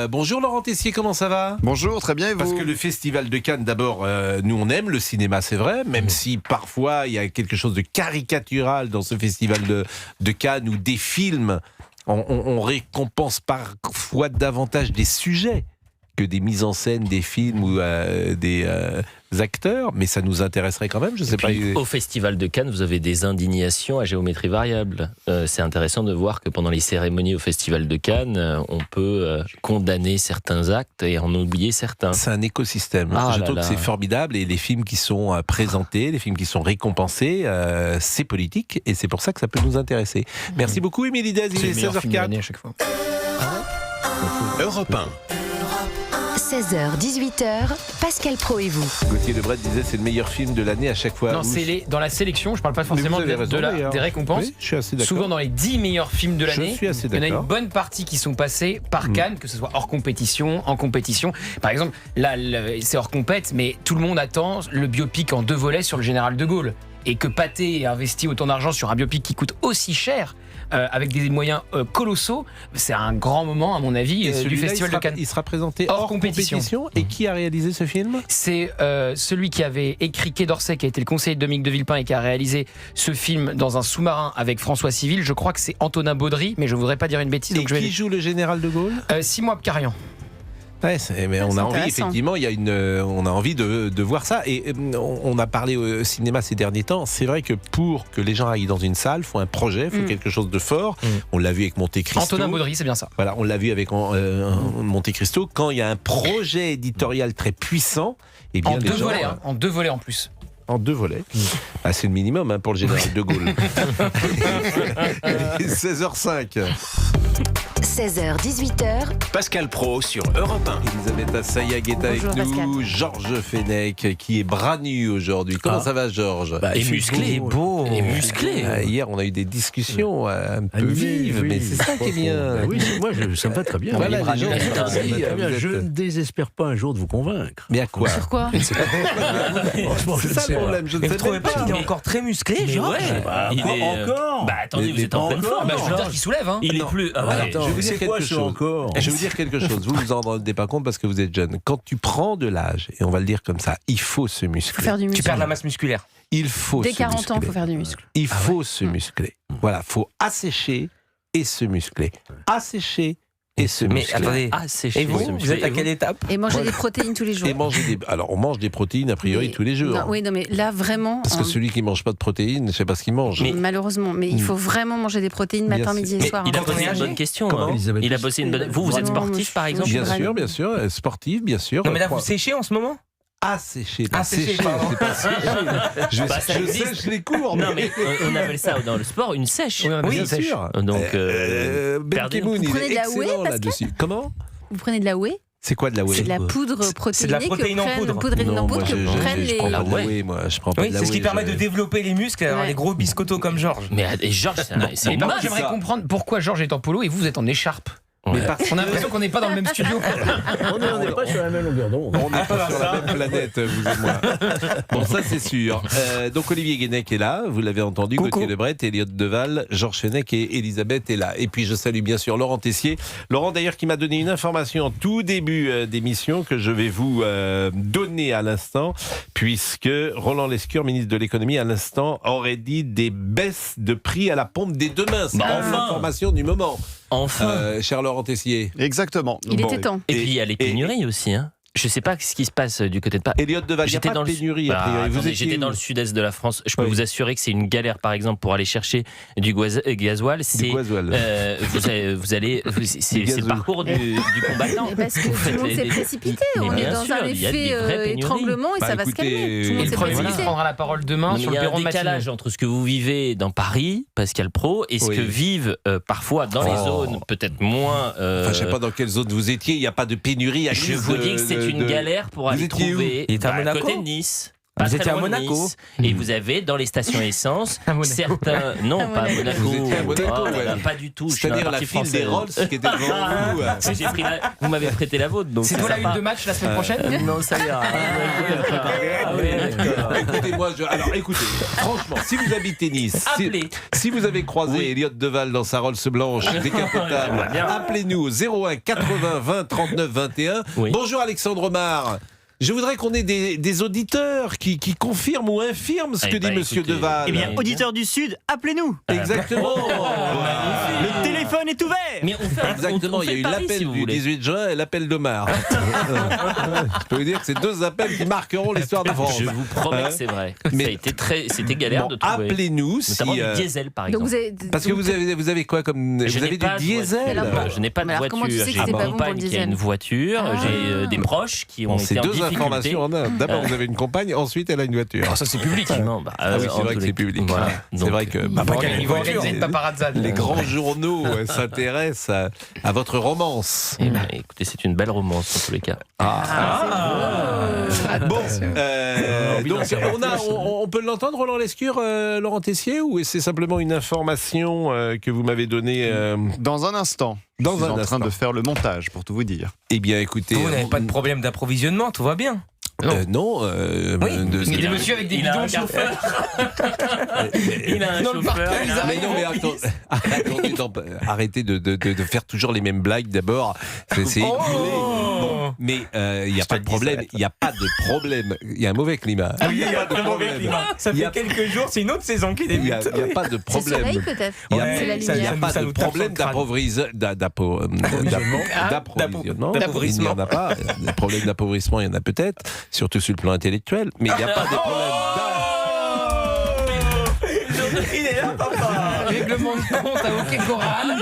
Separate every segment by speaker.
Speaker 1: Bonjour Laurent Tessier, comment ça va ?
Speaker 2: Bonjour, très bien et vous ?
Speaker 1: Parce que le Festival de Cannes, d'abord, nous on aime le cinéma, c'est vrai, même si parfois il y a quelque chose de caricatural dans ce Festival de Cannes où des films, on récompense parfois davantage des sujets que des mises en scène, des films ou des acteurs, mais ça nous intéresserait quand même, je sais pas.
Speaker 3: Au Festival de Cannes, vous avez des indignations à géométrie variable. C'est intéressant de voir que pendant les cérémonies au Festival de Cannes, on peut condamner certains actes et en oublier certains.
Speaker 1: C'est un écosystème. Je trouve que c'est formidable et les films qui sont présentés, les films qui sont récompensés, c'est politique et c'est pour ça que ça peut nous intéresser. Merci beaucoup Émilie Dez, il est 16h04.
Speaker 4: À chaque fois.
Speaker 5: Europe 1.
Speaker 6: 16h, 18h, Pascal Praud et vous.
Speaker 1: Gauthier Lebret disait c'est le meilleur film de l'année à chaque fois.
Speaker 4: Non, c'est dans la sélection, je ne parle pas forcément des récompenses.
Speaker 1: Oui, je suis assez d'accord.
Speaker 4: Souvent dans les 10 meilleurs films de l'année,
Speaker 1: je suis assez
Speaker 4: il y en a
Speaker 1: d'accord.
Speaker 4: une bonne partie qui sont passés par Cannes, que ce soit hors compétition, en compétition. Par exemple, là, c'est hors compète, mais tout le monde attend le biopic en 2 volets sur le général de Gaulle. Et que Pathé ait investi autant d'argent sur un biopic qui coûte aussi cher, avec des moyens colossaux, c'est un grand moment, à mon avis, du Festival de Cannes.
Speaker 1: Il sera présenté hors compétition. Et qui a réalisé ce film ?
Speaker 4: C'est celui qui avait écrit Quai d'Orsay, qui a été le conseiller de Dominique de Villepin et qui a réalisé ce film dans un sous-marin avec François Civil. Je crois que c'est Antonin Baudry, mais je ne voudrais pas dire une bêtise.
Speaker 1: Et qui joue le général de Gaulle ?
Speaker 4: Simon Abkarian.
Speaker 1: Ouais, mais on a envie, effectivement, on a envie de voir ça. Et on a parlé au cinéma ces derniers temps. C'est vrai que pour que les gens aillent dans une salle, il faut un projet, il faut quelque chose de fort. On l'a vu avec Monte Cristo.
Speaker 4: Antonin Baudry, c'est bien ça.
Speaker 1: Voilà, on l'a vu avec Monte Cristo. Quand il y a un projet éditorial très puissant, eh bien,
Speaker 4: en 2 volets en plus.
Speaker 1: En 2 volets. C'est le minimum pour le général de Gaulle. 16h05.
Speaker 6: 16h, 18h,
Speaker 5: Pascal Praud sur Europe 1.
Speaker 1: Elisabeth Assayag est avec nous. Georges Fenech qui est bras nu aujourd'hui. Comment ça va, Georges ?
Speaker 3: Et musclé, beau. Et musclé.
Speaker 1: Hier, on a eu des discussions un peu vives, mais c'est ça qui est bien.
Speaker 7: Oui, moi, ça me va très bien.
Speaker 1: Voilà,
Speaker 7: Les gens,
Speaker 1: les gens,
Speaker 7: très bien. Je ne désespère pas un jour de vous convaincre.
Speaker 1: Mais à quoi ?
Speaker 6: sur quoi ?
Speaker 7: Franchement, je
Speaker 1: C'est
Speaker 7: ne
Speaker 1: ça
Speaker 7: sais
Speaker 1: le
Speaker 7: pas.
Speaker 1: problème, je ne
Speaker 3: Mais vous
Speaker 1: sais
Speaker 3: trouvez
Speaker 1: pas.
Speaker 3: pas qu'il est encore très musclé, Georges ?
Speaker 7: Encore
Speaker 3: Bah attendez, vous êtes en pleine forme.
Speaker 4: Je veux dire qu'il soulève.
Speaker 3: Il est plus.
Speaker 7: Attends,
Speaker 1: je vais vous dire
Speaker 7: c'est quoi
Speaker 1: quelque
Speaker 7: ce
Speaker 1: chose.
Speaker 7: encore ?
Speaker 1: Je vais vous dire quelque chose. Vous vous en rendez pas compte parce que vous êtes jeune. Quand tu prends de l'âge, et on va le dire comme ça, il faut se
Speaker 6: Faut
Speaker 1: muscler.
Speaker 6: faire du muscle.
Speaker 4: Tu perds de la masse musculaire.
Speaker 1: Il faut
Speaker 6: Dès
Speaker 1: se
Speaker 6: 40 ans, il
Speaker 1: muscler.
Speaker 6: faut faire du muscle.
Speaker 1: Il faut se muscler. Voilà, faut assécher et se muscler. Assécher et se muscler.
Speaker 3: Mais attendez. Et vous êtes à quelle étape ?
Speaker 6: Et manger des protéines tous les jours.
Speaker 1: Et manger Alors, on mange des protéines a priori
Speaker 6: Mais-
Speaker 1: tous les jours.
Speaker 6: Non, oui, non, mais là, vraiment.
Speaker 1: Parce que celui qui mange pas de protéines, je sais pas ce qu'il mange.
Speaker 6: Malheureusement, mais il faut vraiment manger des protéines
Speaker 1: Bien
Speaker 6: matin,
Speaker 1: sûr.
Speaker 6: midi et
Speaker 3: Mais
Speaker 6: soir.
Speaker 3: il a
Speaker 6: hein.
Speaker 3: posé une bonne question.
Speaker 1: Comment
Speaker 7: Elisabeth,
Speaker 3: Il a posé une bonne. Vous êtes
Speaker 6: Non,
Speaker 3: sportif, par exemple ?
Speaker 6: moi, je-
Speaker 1: Bien sûr, sportif, bien sûr.
Speaker 8: Non mais là vous séchez en ce moment ?
Speaker 1: Assécher.
Speaker 8: Assécher, pardon.
Speaker 1: c'est pas sécher. Je
Speaker 3: Bah, ça
Speaker 1: je
Speaker 3: existe.
Speaker 1: sèche les courbes.
Speaker 3: Non, mais on appelle ça dans le sport une sèche.
Speaker 4: Oui, on appelle
Speaker 1: bien
Speaker 4: ça sèche.
Speaker 1: sûr.
Speaker 3: Donc,
Speaker 1: Ben
Speaker 3: perdez-
Speaker 1: Ki-moon,
Speaker 6: Vous
Speaker 1: il
Speaker 6: prenez
Speaker 1: est
Speaker 6: de la whey,
Speaker 1: excellent
Speaker 6: Pascal
Speaker 1: là-dessus. Comment ?
Speaker 6: Vous prenez de la whey ?
Speaker 1: C'est quoi de la whey ?
Speaker 6: C'est de la poudre protéinée
Speaker 8: la protéine en poudre.
Speaker 6: poudre
Speaker 1: Non, moi,
Speaker 6: que
Speaker 1: je
Speaker 6: prennent
Speaker 1: je
Speaker 6: les.
Speaker 1: prends pas de la
Speaker 3: Ouais.
Speaker 1: whey, moi. Je prends pas
Speaker 8: Oui,
Speaker 1: de la
Speaker 8: c'est ce qui
Speaker 1: whey,
Speaker 8: permet
Speaker 1: je-
Speaker 8: de développer les muscles et d'avoir
Speaker 6: Ouais.
Speaker 8: des gros biscottos comme Georges.
Speaker 3: Mais Georges, c'est
Speaker 4: Et par contre,
Speaker 3: mince.
Speaker 4: j'aimerais comprendre pourquoi Georges est en polo et vous êtes en écharpe.
Speaker 1: Mais
Speaker 3: Ouais.
Speaker 1: parce
Speaker 4: On a l'impression qu'on n'est pas dans le même studio.
Speaker 7: On n'est pas sur la même longueur d'onde.
Speaker 1: On n'est pas sur la même planète, vous et moi. Bon, ça c'est sûr. Donc Olivier Guénec est là, vous l'avez entendu,
Speaker 8: Coucou.
Speaker 1: Gauthier Lebret, Elliot Deval, Georges Fenech et Elisabeth est là. Et puis je salue bien sûr Laurent Tessier. Laurent d'ailleurs qui m'a donné une information en tout début d'émission que je vais vous donner à l'instant, puisque Roland Lescure, ministre de l'économie, à l'instant aurait dit des baisses de prix à la pompe dès demain. C'est
Speaker 3: Bah, enfin.
Speaker 1: l'information du moment.
Speaker 3: Enfin.
Speaker 1: Cher Laurent Tessier.
Speaker 2: Exactement.
Speaker 6: Il
Speaker 2: Bon,
Speaker 6: était temps.
Speaker 3: Et puis il y a les pénuries aussi. Hein. Je sais pas ce qui se passe du côté de Paris.
Speaker 1: Elliot Deval, il n'y a
Speaker 3: J'étais
Speaker 1: pas
Speaker 3: dans
Speaker 1: de
Speaker 3: le
Speaker 1: pénurie a priori. Vous étiez
Speaker 3: j'étais dans
Speaker 1: où
Speaker 3: le sud-est de la France. Je peux
Speaker 1: Oui.
Speaker 3: vous assurer que c'est une galère, par exemple, pour aller chercher du gasoil. C'est
Speaker 1: gasoil.
Speaker 3: c'est le parcours du combattant.
Speaker 6: Mais parce que tout le monde s'est précipité.
Speaker 3: Mais
Speaker 6: On est
Speaker 3: bien
Speaker 6: dans
Speaker 3: sûr,
Speaker 6: un
Speaker 3: il y a des
Speaker 6: effet
Speaker 3: vraies pénuries.
Speaker 6: étranglement et
Speaker 1: Bah,
Speaker 6: ça va se
Speaker 1: écoutez,
Speaker 6: calmer. Tout le
Speaker 4: Et
Speaker 6: monde
Speaker 4: le
Speaker 6: s'est
Speaker 4: Premier ministre
Speaker 6: précipité.
Speaker 4: prendra la parole demain
Speaker 3: Non, mais
Speaker 4: sur
Speaker 3: il y
Speaker 4: le
Speaker 3: a
Speaker 4: bureau
Speaker 3: un
Speaker 4: de matinée.
Speaker 3: décalage entre ce que vous vivez dans Paris, Pascal Praud, et ce
Speaker 1: Oui.
Speaker 3: que vivent parfois dans les zones peut-être moins.
Speaker 1: Enfin, je ne sais pas dans quelle zone vous étiez, il n'y a pas de pénurie à
Speaker 3: Je
Speaker 1: cause
Speaker 3: vous
Speaker 1: de-
Speaker 3: dis que c'est une
Speaker 1: de-
Speaker 3: galère pour
Speaker 1: Vous
Speaker 3: aller
Speaker 1: étiez où
Speaker 3: trouver
Speaker 8: Il était à
Speaker 3: à
Speaker 8: Monaco
Speaker 3: côté de Nice. pas
Speaker 8: Vous
Speaker 3: très
Speaker 8: étiez à
Speaker 3: loin de
Speaker 8: Monaco.
Speaker 3: Nice, et vous avez dans les stations essence
Speaker 4: À Monaco.
Speaker 3: certains. Non,
Speaker 6: À
Speaker 3: pas à Monaco.
Speaker 1: Vous étiez à Monaco,
Speaker 3: Oh là là,
Speaker 1: ouais.
Speaker 3: pas du tout. Je suis dans
Speaker 1: C'est-à-dire la
Speaker 3: partie
Speaker 1: file des
Speaker 3: française.
Speaker 1: Rolls qui était devant vous.
Speaker 3: Mais j'ai pris vous m'avez prêté la vôtre, donc
Speaker 4: C'est toi la
Speaker 3: sympa.
Speaker 4: une de match la semaine prochaine
Speaker 3: Non, ça ira. Ah oui, d'accord.
Speaker 1: Écoutez-moi, alors écoutez, franchement, si vous habitez Nice,
Speaker 3: Appelez.
Speaker 1: si vous avez croisé
Speaker 3: Oui.
Speaker 1: Elliot Deval dans sa Rolls blanche décapotable,
Speaker 3: Bien.
Speaker 1: appelez-nous au 01 80 20 39 21.
Speaker 3: Oui.
Speaker 1: Bonjour Alexandre Omar. Je voudrais qu'on ait des auditeurs qui confirment ou infirment ce
Speaker 3: Eh
Speaker 1: que
Speaker 3: ben,
Speaker 1: dit Monsieur
Speaker 3: écoutez,
Speaker 1: Deval.
Speaker 3: eh bien,
Speaker 2: Auditeurs du Sud, appelez-nous.
Speaker 1: Exactement.
Speaker 2: Le téléphone est ouvert.
Speaker 3: Mais on fait
Speaker 1: Exactement,
Speaker 3: on
Speaker 1: il y a
Speaker 3: fait
Speaker 1: eu
Speaker 3: Paris,
Speaker 1: l'appel
Speaker 3: si vous
Speaker 1: du
Speaker 3: voulez.
Speaker 1: 18 juin et l'appel d'Omar. Je peux vous dire que c'est deux appels qui marqueront l'histoire de France.
Speaker 3: Je vous promets que c'est vrai.
Speaker 1: Mais-
Speaker 3: Ça a été c'était galère
Speaker 1: Bon,
Speaker 3: de trouver.
Speaker 1: appelez-nous si.
Speaker 3: Notamment du diesel, par
Speaker 6: Donc
Speaker 3: exemple.
Speaker 6: vous avez,
Speaker 1: Parce que vous avez quoi comme.
Speaker 3: Je
Speaker 1: Vous
Speaker 3: n'ai
Speaker 1: avez du
Speaker 3: pas de
Speaker 1: diesel
Speaker 6: voiture.
Speaker 3: voiture. Je n'ai pas de
Speaker 6: Mais alors, comment tu
Speaker 3: voiture.
Speaker 6: sais que
Speaker 3: J'ai
Speaker 6: c'est
Speaker 3: une
Speaker 6: pas bon pour le
Speaker 3: compagne qui a
Speaker 6: diesel
Speaker 3: une voiture.
Speaker 6: Ah.
Speaker 3: J'ai des proches qui ont
Speaker 1: Bon, c'est
Speaker 3: été en
Speaker 1: deux
Speaker 3: difficulté.
Speaker 1: informations en un. D'abord, vous avez une compagne, ensuite, elle a une voiture.
Speaker 4: Ça c'est public.
Speaker 3: Effectivement, bah,
Speaker 1: Ah oui,
Speaker 3: en
Speaker 1: c'est vrai
Speaker 3: tous
Speaker 1: que
Speaker 3: les-
Speaker 1: c'est public.
Speaker 3: Voilà.
Speaker 1: C'est
Speaker 3: Donc,
Speaker 1: vrai que.
Speaker 4: Ils vont organiser une paparazzade.
Speaker 1: Les grands journaux s'intéressent à votre romance.
Speaker 3: eh ben, écoutez, c'est une belle romance en tous les cas.
Speaker 1: Bon, donc on peut l'entendre, Roland Lescure, Laurent Tessier, ou c'est simplement une information que vous m'avez donnée
Speaker 9: Dans un instant.
Speaker 1: Dans
Speaker 9: je suis
Speaker 1: un
Speaker 9: en train
Speaker 1: instant.
Speaker 9: de faire le montage, pour tout vous dire.
Speaker 1: Eh bien, écoutez.
Speaker 8: Vous n'avez pas de problème d'approvisionnement, tout va bien.
Speaker 1: Non.
Speaker 8: Oui.
Speaker 4: Il y a des messieurs avec des
Speaker 3: Il a
Speaker 4: bidons
Speaker 3: un chauffeur. Il a un
Speaker 4: Dans le
Speaker 3: chauffeur.
Speaker 4: parterre,
Speaker 3: il a
Speaker 4: ils
Speaker 3: un-
Speaker 1: Mais non, mais arrêtez de faire toujours les mêmes blagues d'abord. C'est éculé. Bon, mais il n'y a pas de problème. Il n'y a pas de problème. Il y a un mauvais climat.
Speaker 8: Oui, il y a pas de problème. Ça
Speaker 1: Il y
Speaker 8: fait
Speaker 1: a-
Speaker 8: quelques jours, c'est une autre saison qui
Speaker 1: Il n'y a,
Speaker 8: débute.
Speaker 1: il y a pas de
Speaker 6: C'est le soleil
Speaker 1: problème.
Speaker 6: peut-être.
Speaker 1: Il y a-
Speaker 8: Ouais,
Speaker 6: C'est la
Speaker 8: ça-
Speaker 1: Il n'y a
Speaker 6: lumière.
Speaker 1: pas
Speaker 8: ça
Speaker 1: de
Speaker 8: nous tape
Speaker 1: problème
Speaker 8: sur le crâne.
Speaker 1: d'approvisionnement.
Speaker 8: D'appauvrissement.
Speaker 1: Il n'y en a pas. Des problèmes d'appauvrissement, il y en a peut-être, surtout sur le plan intellectuel. Mais il n'y a pas de problème
Speaker 8: Il est là, papa.
Speaker 4: Règlement de compte à OK Coral.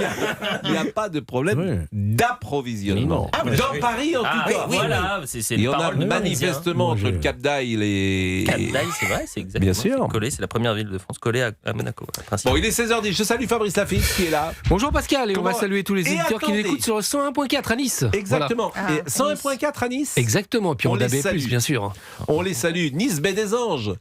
Speaker 1: il n'y a pas de problème
Speaker 7: Ouais.
Speaker 1: d'approvisionnement.
Speaker 8: Ah, mais
Speaker 1: Dans
Speaker 8: je-
Speaker 1: Paris, en tout
Speaker 3: Ah,
Speaker 1: cas.
Speaker 3: oui, voilà, c'est
Speaker 1: Il y
Speaker 3: une
Speaker 1: en a
Speaker 3: parole de Parisien.
Speaker 1: manifestement
Speaker 7: Moi,
Speaker 1: entre
Speaker 7: je-
Speaker 1: le Cap d'Aille et.
Speaker 3: Cap d'Aille, c'est vrai, c'est exactement.
Speaker 1: Bien sûr.
Speaker 3: C'est collé, c'est la première ville de France collée à Monaco.
Speaker 1: Bon, il est 16h10. Je salue Fabrice Lafitte qui est là.
Speaker 10: Bonjour Pascal, et
Speaker 1: Comment-
Speaker 10: on va saluer tous les
Speaker 1: Et
Speaker 10: éditeurs qui nous
Speaker 1: attendez.
Speaker 10: écoutent sur le 101.4 à Nice.
Speaker 1: Exactement.
Speaker 6: Voilà.
Speaker 1: Et 101.4 à Nice.
Speaker 10: Voilà. Exactement, et puis
Speaker 1: On
Speaker 10: on
Speaker 1: les
Speaker 10: avait
Speaker 1: salue.
Speaker 10: plus, bien sûr.
Speaker 1: On les salue. Nice Baie des Anges.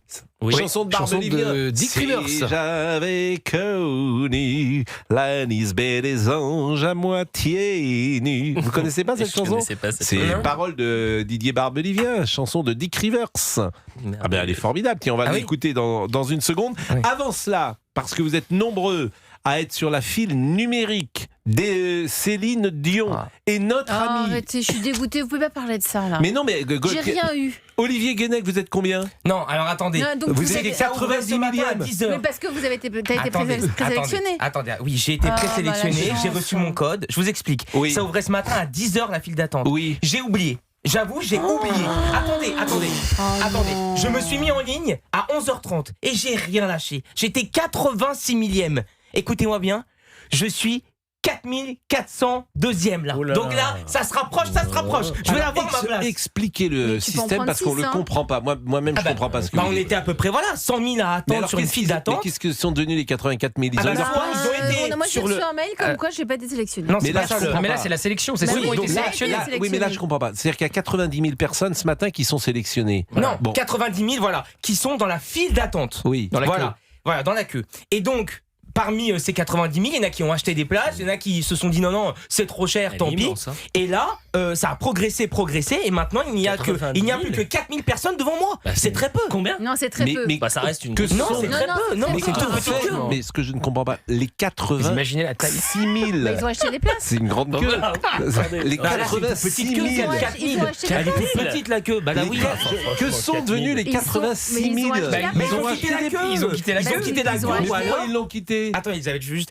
Speaker 3: Oui.
Speaker 1: Chanson de
Speaker 10: Chanson
Speaker 1: Barbelivien.
Speaker 10: de Dick Rivers.
Speaker 1: Si j'avais connu la Nice Baie des Anges à moitié nue. Vous connaissez pas cette
Speaker 3: Je
Speaker 1: chanson?
Speaker 3: connaissais pas cette
Speaker 1: C'est
Speaker 3: chanson.
Speaker 1: paroles de Didier Barbelivien, chanson de Dick Rivers. Ah ben elle est formidable. Tiens, on va
Speaker 8: Ah oui.
Speaker 1: l'écouter dans une seconde.
Speaker 8: Oui.
Speaker 1: Avant cela, parce que vous êtes nombreux à être sur la file numérique des Céline Dion
Speaker 8: Ah.
Speaker 1: et notre
Speaker 6: Ah,
Speaker 1: ami.
Speaker 6: arrêtez, je suis dégoûtée, vous pouvez pas parler de ça là.
Speaker 1: Mais non, mais
Speaker 6: J'ai rien eu.
Speaker 1: Olivier Guénec, vous êtes combien?
Speaker 8: Non, alors attendez.
Speaker 6: Non, donc
Speaker 1: Vous
Speaker 6: vous
Speaker 1: êtes
Speaker 6: avez-
Speaker 1: 90
Speaker 8: à
Speaker 1: millième.
Speaker 8: 10h.
Speaker 6: Mais parce que vous avez été, t'as été présélectionné.
Speaker 8: Attendez, oui, j'ai été
Speaker 6: Ah,
Speaker 8: présélectionné,
Speaker 6: bah, la
Speaker 8: j'ai
Speaker 6: chance.
Speaker 8: reçu mon code. Je vous explique.
Speaker 1: Oui.
Speaker 8: Ça ouvrait ce matin à 10h la file d'attente.
Speaker 1: Oui.
Speaker 8: J'ai oublié. J'avoue, j'ai oublié. Attendez. Je me suis mis en ligne à 11h30 et j'ai rien lâché. J'étais 86 millième. Écoutez-moi bien, je suis 4402e là.
Speaker 7: Oh là
Speaker 8: Donc
Speaker 7: là.
Speaker 8: là, ça se rapproche. Je vais avoir ma place.
Speaker 1: Expliquez le
Speaker 6: Mais tu peux en
Speaker 1: système
Speaker 6: prendre
Speaker 1: parce qu'on
Speaker 6: 6,
Speaker 1: le
Speaker 6: hein.
Speaker 1: comprend pas. Moi-même,
Speaker 8: Ah
Speaker 1: je
Speaker 8: bah,
Speaker 1: comprends pas ce que
Speaker 8: Bah,
Speaker 1: vous
Speaker 8: on
Speaker 1: dites.
Speaker 8: était à peu près 100 000 à
Speaker 1: Mais
Speaker 8: attendre
Speaker 1: alors,
Speaker 8: sur une file
Speaker 1: mais
Speaker 8: d'attente.
Speaker 1: qu'est-ce que sont devenus les 84 000? Ils
Speaker 8: Ah
Speaker 1: ont
Speaker 8: bah,
Speaker 1: eu leur
Speaker 8: non, ils ont été
Speaker 6: Moi j'ai
Speaker 8: sur
Speaker 6: reçu
Speaker 8: le-
Speaker 6: un mail comme quoi j'ai pas été sélectionné.
Speaker 8: Non,
Speaker 1: Mais
Speaker 8: c'est
Speaker 1: là,
Speaker 8: pas ça.
Speaker 1: je
Speaker 8: le-
Speaker 1: comprends
Speaker 4: Mais là,
Speaker 1: pas.
Speaker 4: c'est la sélection, c'est
Speaker 6: Bah
Speaker 4: ceux
Speaker 6: oui,
Speaker 4: qui ont
Speaker 6: donc
Speaker 4: été
Speaker 6: là,
Speaker 4: sélectionnés.
Speaker 6: là,
Speaker 1: Oui, mais là, je comprends pas. C'est-à-dire qu'il y a 90 000 personnes ce matin qui sont sélectionnées.
Speaker 8: Non,
Speaker 1: Bon.
Speaker 8: 90 000, voilà, qui sont dans la file d'attente.
Speaker 1: Oui.
Speaker 4: Dans la
Speaker 8: Voilà, voilà, dans la queue. Et donc, parmi ces 90 000, il y en a qui ont acheté des places, il y en a qui se sont dit non, c'est trop cher,
Speaker 3: Elle
Speaker 8: tant
Speaker 3: est
Speaker 8: pis.
Speaker 3: immense, hein.
Speaker 8: Et là, ça a progressé, et maintenant, il n'y a
Speaker 3: 90 000.
Speaker 8: plus que 4 000 personnes devant moi.
Speaker 3: Bah,
Speaker 8: c'est très peu.
Speaker 3: Combien?
Speaker 6: Non, c'est très peu.
Speaker 3: Bah, ça reste une.
Speaker 1: que
Speaker 8: Non,
Speaker 1: sont-
Speaker 8: c'est très
Speaker 6: Non,
Speaker 8: peu. Non,
Speaker 6: c'est
Speaker 8: c'est
Speaker 6: très
Speaker 8: tout
Speaker 6: peu.
Speaker 8: petit queue.
Speaker 1: Mais ce que je ne comprends pas, les
Speaker 4: Vous
Speaker 1: 86
Speaker 4: imaginez la taille
Speaker 1: 000,
Speaker 6: Bah, ils ont acheté des places.
Speaker 1: c'est une grande queue.
Speaker 3: Voilà.
Speaker 1: Les
Speaker 8: Bah, là, c'est une
Speaker 1: 86
Speaker 8: petite queue,
Speaker 1: 000.
Speaker 8: c'est 4
Speaker 6: Ils
Speaker 8: 000.
Speaker 6: ont acheté des
Speaker 8: Elle est
Speaker 6: places.
Speaker 8: toute petite la queue. Bah là,
Speaker 1: Les
Speaker 8: oui.
Speaker 1: quatre- Que sont devenus les
Speaker 6: Ils sont-
Speaker 1: 86
Speaker 6: mais ils
Speaker 1: 000?
Speaker 6: ont acheté la
Speaker 8: Bah,
Speaker 6: place.
Speaker 8: ils ont quitté la queue. Ils ont quitté la
Speaker 6: Bah
Speaker 8: queue.
Speaker 6: oui,
Speaker 8: Quitté la
Speaker 6: ils
Speaker 8: queue.
Speaker 6: ont acheté.
Speaker 8: Ou alors,
Speaker 1: Pourquoi ils l'ont quitté?
Speaker 8: attends, ils avaient juste.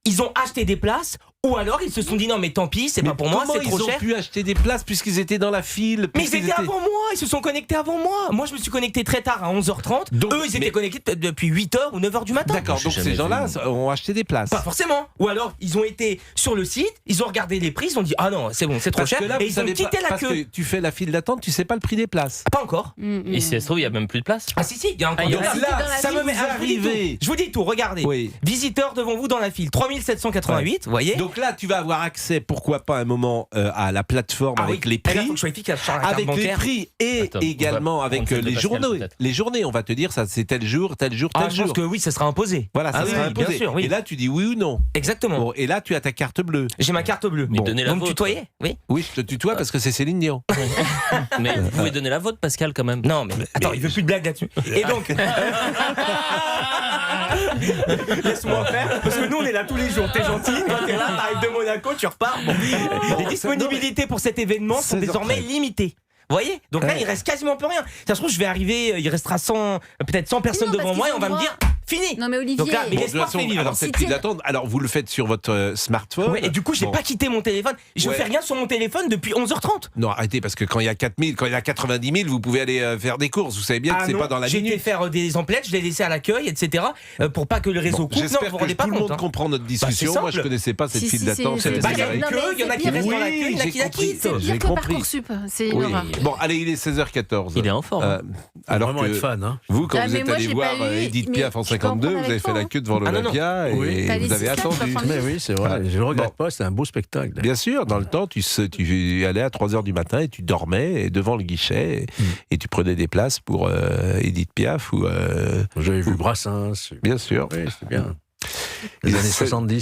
Speaker 8: Ils ont acheté des places, ou alors ils se sont dit non, mais tant pis, c'est
Speaker 1: Mais
Speaker 8: pas pour moi,
Speaker 1: comment
Speaker 8: c'est trop
Speaker 1: ils ont
Speaker 8: cher.
Speaker 1: pu acheter des places puisqu'ils étaient dans la file?
Speaker 8: Mais
Speaker 1: puisqu'ils
Speaker 8: ils étaient avant moi, ils se sont connectés avant moi. Moi, je me suis connecté très tard, à 11h30.
Speaker 1: Donc,
Speaker 8: Eux, ils étaient
Speaker 1: mais-
Speaker 8: connectés peut-être depuis 8h ou 9h du matin.
Speaker 1: D'accord,
Speaker 3: J'ai
Speaker 1: donc
Speaker 3: jamais
Speaker 1: ces gens-là
Speaker 3: vu.
Speaker 1: ont acheté des places.
Speaker 8: Pas forcément. Ou alors, ils ont été sur le site, ils ont regardé les prix, ils ont dit ah non, c'est bon, c'est trop
Speaker 1: Parce
Speaker 8: cher.
Speaker 1: que là,
Speaker 8: et
Speaker 1: vous
Speaker 8: ils ont
Speaker 1: savez
Speaker 8: quitté
Speaker 1: pas,
Speaker 8: la
Speaker 1: parce
Speaker 8: queue.
Speaker 1: que tu fais la file d'attente, tu sais pas le prix des places.
Speaker 8: Pas encore.
Speaker 3: Et si ça se trouve, il n'y a même plus de place.
Speaker 8: Ah si, il y a encore
Speaker 3: Ah, il y
Speaker 8: des
Speaker 3: a-
Speaker 8: places.
Speaker 6: Donc là,
Speaker 8: ça me met
Speaker 1: vous
Speaker 8: je vous dis
Speaker 1: arrivez.
Speaker 8: tout. Je vous dis tout, regardez.
Speaker 1: Oui.
Speaker 8: Visiteurs devant vous dans la file, 3788, vous voyez.
Speaker 1: Donc donc là, tu vas avoir accès, pourquoi pas un moment, à la plateforme avec les
Speaker 8: Et là,
Speaker 1: prix.
Speaker 8: faut que je sois efficace sur la carte
Speaker 1: Avec les
Speaker 8: bancaire.
Speaker 1: prix et
Speaker 3: Attends,
Speaker 1: également
Speaker 3: on
Speaker 1: avec
Speaker 3: le fait de
Speaker 1: les
Speaker 3: Pascal,
Speaker 1: journaux.
Speaker 3: peut-être.
Speaker 1: Les journées, on va te dire, ça c'est tel jour, tel jour, tel
Speaker 8: Ah, je
Speaker 1: jour.
Speaker 8: pense que oui, ça sera imposé.
Speaker 1: Voilà, ça
Speaker 8: Ah oui,
Speaker 1: sera
Speaker 8: oui, bien
Speaker 1: imposé.
Speaker 8: sûr, oui.
Speaker 1: Et là, tu dis oui ou non.
Speaker 8: Exactement.
Speaker 1: Bon, et là, tu as ta carte bleue.
Speaker 8: J'ai ma carte bleue.
Speaker 3: Mais donnez la
Speaker 8: Donc
Speaker 3: vôtre.
Speaker 8: tutoyer. Oui.
Speaker 1: Oui, je te tutoie parce que c'est Céline Dion.
Speaker 3: Mais vous pouvez donner la vôtre, Pascal, quand même.
Speaker 8: Non, mais attends, il veut plus de blagues là-dessus. Et donc. Laisse-moi faire, parce que nous on est là tous les jours. T'es gentil, toi t'es là, t'arrives de Monaco, tu repars. Bon. Les disponibilités pour cet événement sont
Speaker 1: 16h30.
Speaker 8: désormais limitées. Vous voyez? Donc là, il reste quasiment plus rien. Ça se trouve, je vais arriver, il restera 100, peut-être 100 personnes
Speaker 11: Non,
Speaker 8: devant
Speaker 11: parce
Speaker 8: moi et
Speaker 11: qu'ils
Speaker 8: on va
Speaker 11: ont
Speaker 8: me
Speaker 11: droit.
Speaker 8: dire fini.
Speaker 11: Non mais Olivier,
Speaker 8: Donc là, mais
Speaker 1: Bon, de
Speaker 8: l'espoir
Speaker 1: toute façon,
Speaker 8: fait vivre.
Speaker 1: alors
Speaker 11: Si
Speaker 1: cette file
Speaker 11: t'es-
Speaker 1: d'attente, alors vous le faites sur votre smartphone.
Speaker 8: Ouais, et du coup, j'ai
Speaker 1: Bon.
Speaker 8: pas quitté mon téléphone. Je
Speaker 1: Ouais.
Speaker 8: fais rien sur mon téléphone depuis 11h30.
Speaker 1: Non, arrêtez, parce que quand il y a 4000, quand il y a 90 000, vous pouvez aller faire des courses. Vous savez bien que c'est
Speaker 8: non,
Speaker 1: pas dans la
Speaker 8: j'ai été
Speaker 1: minute.
Speaker 8: faire des emplettes, je l'ai laissé à l'accueil, etc. Pour pas que le réseau
Speaker 1: Bon,
Speaker 8: coupe. Non,
Speaker 1: j'espère
Speaker 8: vous vous
Speaker 1: que
Speaker 8: rendez pas
Speaker 1: tout le
Speaker 8: compte.
Speaker 1: monde comprend notre discussion.
Speaker 8: c'est
Speaker 1: Moi, je
Speaker 8: simple.
Speaker 1: connaissais pas cette
Speaker 11: Si,
Speaker 1: file
Speaker 11: si,
Speaker 1: d'attente.
Speaker 11: c'est-
Speaker 1: c'est
Speaker 8: Bah, il y a
Speaker 1: vrai.
Speaker 8: une
Speaker 11: Non,
Speaker 8: queue,
Speaker 11: mais
Speaker 8: il y en a
Speaker 11: c'est
Speaker 8: qui
Speaker 11: pire.
Speaker 8: restent dans la
Speaker 1: Oui,
Speaker 8: queue, il y en a
Speaker 1: j'ai
Speaker 8: qui la
Speaker 1: compris.
Speaker 8: quittent.
Speaker 11: c'est
Speaker 1: J'ai
Speaker 11: pire que
Speaker 1: compris.
Speaker 11: Parcoursup, c'est une
Speaker 3: Oui.
Speaker 11: horreur.
Speaker 1: Bon, allez, il est 16h14.
Speaker 3: Il est en forme.
Speaker 1: Alors
Speaker 7: Vraiment
Speaker 1: que
Speaker 7: être fan. Hein.
Speaker 1: vous, quand
Speaker 11: Ah,
Speaker 1: vous
Speaker 11: mais
Speaker 1: êtes
Speaker 11: moi,
Speaker 1: allé
Speaker 11: j'ai
Speaker 1: voir
Speaker 11: pas eu,
Speaker 1: Edith
Speaker 11: mais
Speaker 1: Piaf en
Speaker 11: je peux
Speaker 1: 52,
Speaker 11: comprendre
Speaker 1: vous avez
Speaker 11: avec
Speaker 1: fait
Speaker 11: toi,
Speaker 1: la queue devant
Speaker 8: Ah, non, non.
Speaker 1: l'Olympia
Speaker 7: Oui.
Speaker 1: et
Speaker 11: T'as
Speaker 1: vous
Speaker 11: les
Speaker 1: avez
Speaker 11: 6-7,
Speaker 1: attendu.
Speaker 11: 70.
Speaker 7: Mais oui, c'est vrai.
Speaker 1: Voilà.
Speaker 7: Je le regrette
Speaker 1: Bon.
Speaker 7: pas, c'est un beau spectacle.
Speaker 1: Bien sûr, dans le temps, tu allais à 3h du matin et tu dormais devant le guichet et tu prenais des places pour Edith Piaf ou
Speaker 7: J'avais vu Brassens.
Speaker 1: bien sûr.
Speaker 7: Oui, c'est bien. Les années 70.